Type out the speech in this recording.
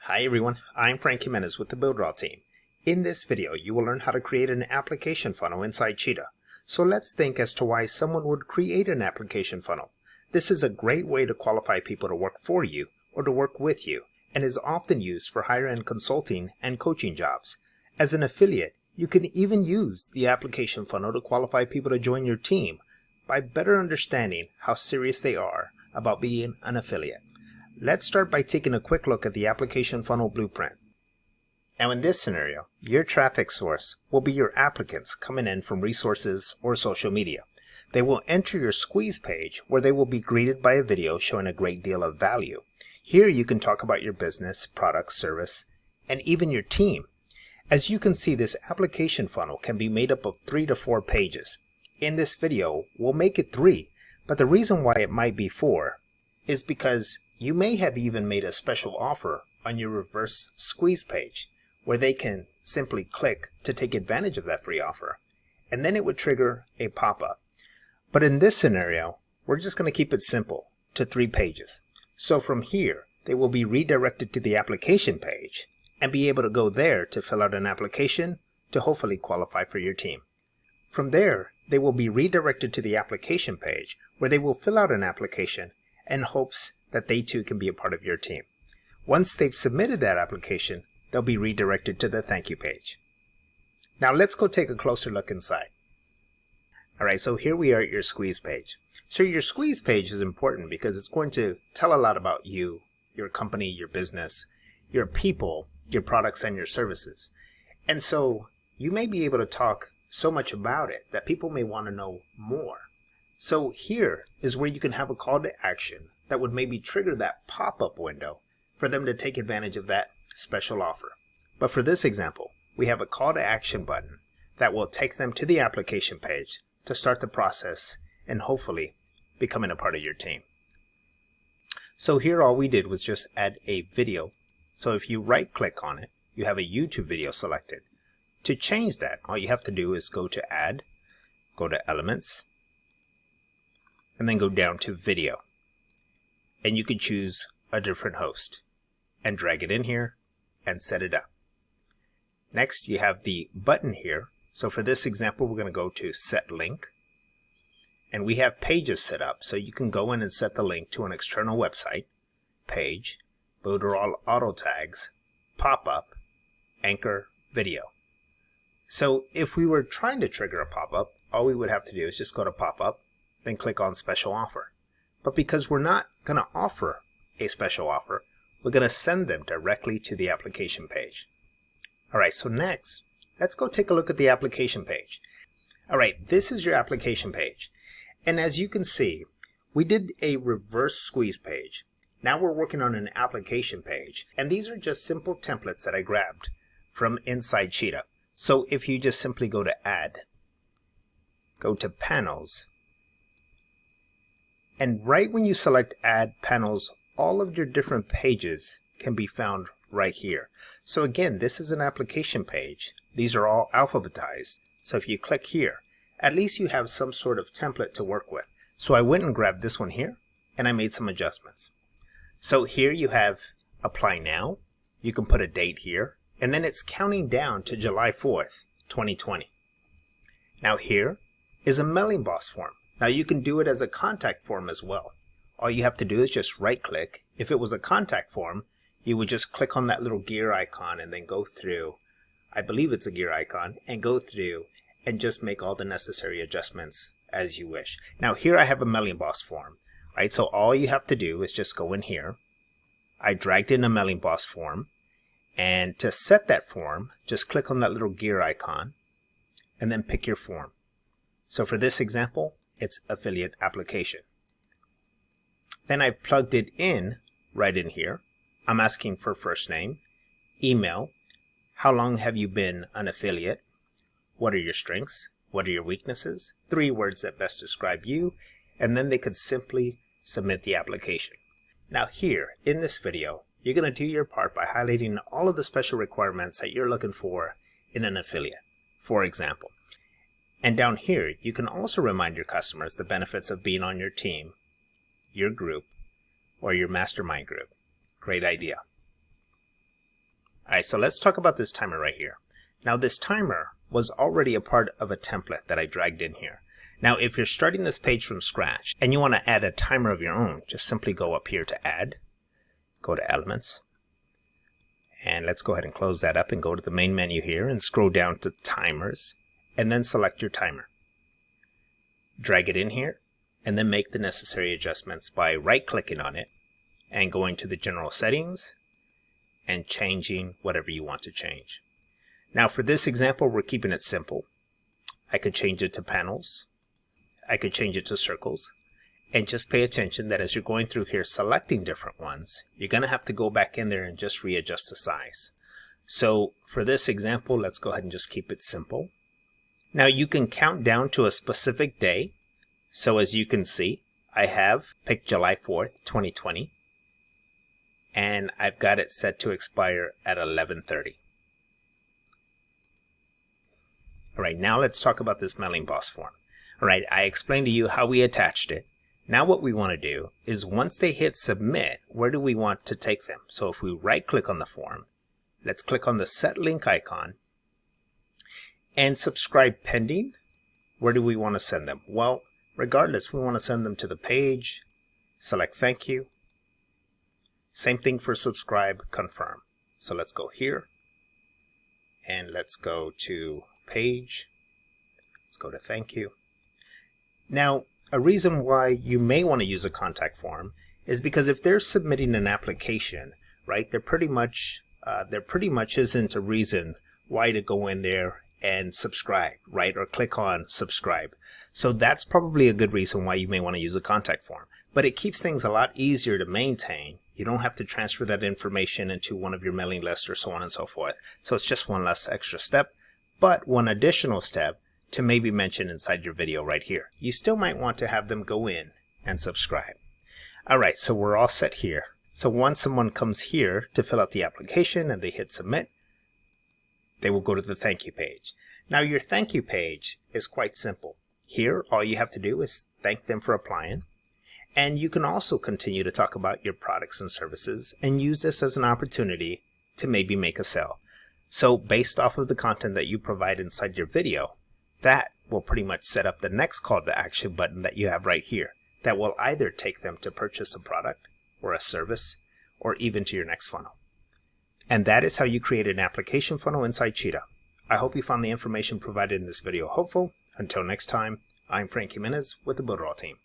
Hi everyone, I'm Frank Jimenez with the Builderall team. In this video, you will learn how to create an application funnel inside Cheetah. So let's think as to why someone would create an application funnel. This is a great way to qualify people to work for you or to work with you, and is often used for higher-end consulting and coaching jobs. As an affiliate, you can even use the application funnel to qualify people to join your team by better understanding how serious they are about being an affiliate. Let's start by taking a quick look at the application funnel blueprint. Now in this scenario, your traffic source will be your applicants coming in from resources or social media. They will enter your squeeze page where they will be greeted by a video showing a great deal of value. Here you can talk about your business, product, service, and even your team. As you can see, this application funnel can be made up of 3 to 4 pages. In this video, we'll make it 3, but the reason why it might be 4 is because you may have even made a special offer on your reverse squeeze page where they can simply click to take advantage of that free offer, and then it would trigger a pop-up. But in this scenario, we're just going to keep it simple to 3 pages. So from here, they will be redirected to the application page and be able to go there to fill out an application to hopefully qualify for your team. From there, they will be redirected to the application page where they will fill out an application in hopes that they too can be a part of your team. Once they've submitted that application, they'll be redirected to the thank you page. Now let's go take a closer look inside. Alright, so here we are at your squeeze page. So your squeeze page is important because it's going to tell a lot about you, your company, your business, your people, your products, and your services. And so you may be able to talk so much about it that people may want to know more. So here is where you can have a call to action that would maybe trigger that pop-up window for them to take advantage of that special offer. But for this example, we have a call to action button that will take them to the application page to start the process and hopefully becoming a part of your team. So here all we did was just add a video. So if you right click on it, you have a YouTube video selected. To change that, all you have to do is go to Add, go to Elements, and then go down to Video. And you can choose a different host and drag it in here and set it up. Next, you have the button here. So for this example, we're going to go to Set Link. And we have pages set up, so you can go in and set the link to an external website, page, Builderall auto tags, pop-up, anchor, video. So if we were trying to trigger a pop-up, all we would have to do is just go to pop-up, then click on special offer. But because we're not going to offer a special offer, we're going to send them directly to the application page. Alright, so next, let's go take a look at the application page. Alright, this is your application page. And as you can see, we did a reverse squeeze page. Now we're working on an application page. And these are just simple templates that I grabbed from inside Cheetah. So if you just simply go to Add, go to Panels, and right when you select Add Panels, all of your different pages can be found right here. So again, this is an application page. These are all alphabetized. So if you click here, at least you have some sort of template to work with. So I went and grabbed this one here, and I made some adjustments. So here you have Apply Now. You can put a date here, and then it's counting down to July 4th, 2020. Now here is a mailing boss form. Now you can do it as a contact form as well. All you have to do is just right click. If it was a contact form, you would just click on that little gear icon and then go through, I believe it's a gear icon, and go through and just make all the necessary adjustments as you wish. Now here I have a mailing boss form, right? So all you have to do is just go in here. I dragged in a mailing boss form, and to set that form, just click on that little gear icon and then pick your form. So for this example, it's affiliate application. Then I've plugged it in right in here. I'm asking for first name, email, how long have you been an affiliate, what are your strengths, what are your weaknesses, 3 words that best describe you, and then they could simply submit the application. Now here in this video, you're going to do your part by highlighting all of the special requirements that you're looking for in an affiliate, for example. And down here, you can also remind your customers the benefits of being on your team, your group, or your mastermind group. Great idea. Alright, so let's talk about this timer right here. Now this timer was already a part of a template that I dragged in here. Now if you're starting this page from scratch and you want to add a timer of your own, just simply go up here to Add, go to Elements, and let's go ahead and close that up and go to the main menu here and scroll down to Timers, and then select your timer. Drag it in here, and then make the necessary adjustments by right-clicking on it and going to the General Settings and changing whatever you want to change. Now for this example, we're keeping it simple. I could change it to panels. I could change it to circles. And just pay attention that as you're going through here selecting different ones, you're going to have to go back in there and just readjust the size. So for this example, let's go ahead and just keep it simple. Now you can count down to a specific day. So as you can see, I have picked July 4th, 2020. And I've got it set to expire at 11:30. All right, now let's talk about this mailing boss form. All right, I explained to you how we attached it. Now what we want to do is once they hit submit, where do we want to take them? So if we right click on the form, let's click on the set link icon and subscribe pending. Where do we want to send them? Well, regardless, we want to send them to the page, select thank you. Same thing for subscribe, confirm. So let's go here and let's go to page. Let's go to thank you. Now, a reason why you may want to use a contact form is because if they're submitting an application, right, there pretty much isn't a reason why to go in there and subscribe, right, or click on subscribe. So that's probably a good reason why you may want to use a contact form. But it keeps things a lot easier to maintain. You don't have to transfer that information into one of your mailing lists or so on and so forth. So it's just one less extra step, but one additional step to maybe mention inside your video right here. You still might want to have them go in and subscribe. All right, so we're all set here. So once someone comes here to fill out the application and they hit submit, they will go to the thank you page. Now your thank you page is quite simple. Here, all you have to do is thank them for applying. And you can also continue to talk about your products and services and use this as an opportunity to maybe make a sale. So based off of the content that you provide inside your video, that will pretty much set up the next call to action button that you have right here. That will either take them to purchase a product or a service or even to your next funnel. And that is how you create an application funnel inside Cheetah. I hope you found the information provided in this video helpful. Until next time, I'm Frank Jimenez with the Builderall team.